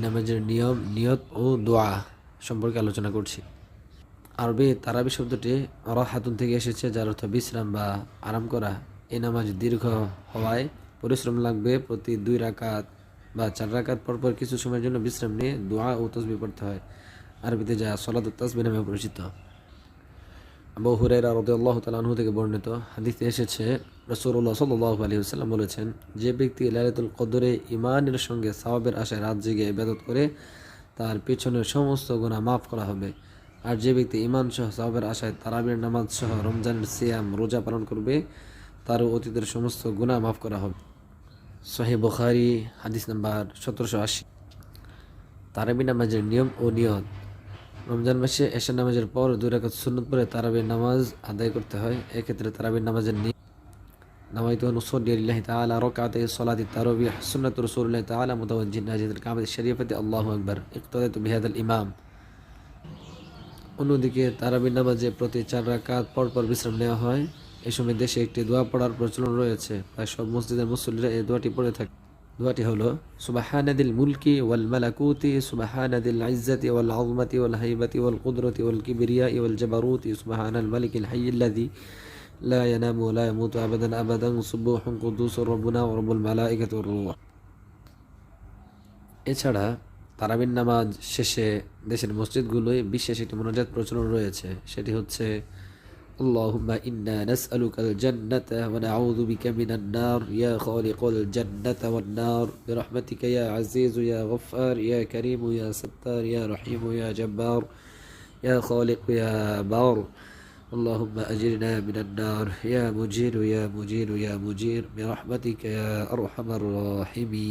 নামাজের নিয়ম, নিয়ত ও দোয়া সম্পর্কে আলোচনা করছি। আরবি তারাবি শব্দটি রাহাতুন থেকে এসেছে, যার অর্থ বিশ্রাম বা আরাম করা। এই নামাজ দীর্ঘ হওয়ায় পরিশ্রম লাগবে। প্রতি 2 রাকাত বা 4 রাকাত পরপর কিছু সময়ের জন্য বিশ্রাম নিয়ে দোয়া ও তাসবিহ পড়তে হয়। আরবিতে যা সলাতুত তাসবিহ নামে পরিচিত। আবু হুরায়রা রাদিয়াল্লাহু তাআলা আনহু থেকে বর্ণিত হাদিসে এসেছে, রাসূলুল্লাহ সাল্লাল্লাহু আলাইহি ওয়াসাল্লাম বলেছেন, যে ব্যক্তি লাইলাতুল কদরে ঈমানের সঙ্গে সওয়াবের আশায় রাত জেগে ইবাদত করে, তার পিছনের সমস্ত গুনাহ মাফ করা হবে। আর যে ব্যক্তি ঈমান সহ সওয়াবের আশায় তারাবির নামাজ সহ রমজানের সিয়াম রোজা পালন করবে, তারও অতীতের সমস্ত গুনাহ মাফ করা হবে। সহিহ বুখারী হাদিস নাম্বার 1780। তারাবি নামাজের নিয়ম ও নিয়ত। রমজান মাসে এশার নামাজের পর 2 রাকাত সুন্নত পড়ে তারাবির নামাজ আদায় করতে হয়। এক্ষেত্রে তারাবির নামাজের নিয়ম: নাওয়াইতু আন উসাল্লি লিল্লাহি তাআলা রাকাতাই সালাতি তারাবিহ সুন্নাতু রাসূলিল্লাহি তাআলা মুতাওয়াজ্জিহান নাজিয়াতুল কাবাতি শরীফাতি আল্লাহু আকবার ইক্তাদাতু বিহাদাল ইমাম। অন্যদিকে তারাবির নামাজে প্রতি 4 রাকাত পরপর বিশ্রাম নেওয়া হয়। এই সময় দেশে একটি দোয়া পড়ার প্রচলন রয়েছে। প্রায় সব মসজিদের মুসল্লিরা এই দোয়াটি পড়ে থাকে। দোয়াটি হলো, সুবহানাদিল মুলকি ওয়াল মালাকুতি সুবহানাদিল ইজ্জাতি ওয়াল আযমাতি ওয়াল হাইবাতি ওয়াল কুদরতি ওয়াল কিবরিয়াই ওয়াল জাবারুতি সুবহানাল মালিকিল হাইয়্যিল্লাযী লা ইয়ানামু ওয়া লা ইয়ামুতু আবাদান আবাদান সুবহুন কুদ্দুসুর রাব্বুনা ওয়া রাব্বুল মালাইকাতি ওয়ার রূহ। এছাড়া তারাবির নামাজ শেষে দেশের মসজিদগুলোয় বিশেষ একটি মোনাজাত প্রচলন রয়েছে। সেটি হচ্ছে, আল্লাহুম্মা ইন্না নাসআলুকাল জান্নাতা ওয়া নাউযু বিকা মিনান নার ইয়া খালিকাল জান্নাতা ওয়ান নার বিরহমাতিকা ইয়া আজিজু ইয়া গফফার ইয়া কারীমু ইয়া সাত্তার ইয়া রহিমু ইয়া জাব্বার ইয়া খালিকু ইয়া বার। আল্লাহুম্মা আজিরনা মিনান নার ইয়া মুজিরু ইয়া মুজিরু ইয়া মুজির বিরহমাতিকা ইয়া আরহামার রাহিমিন।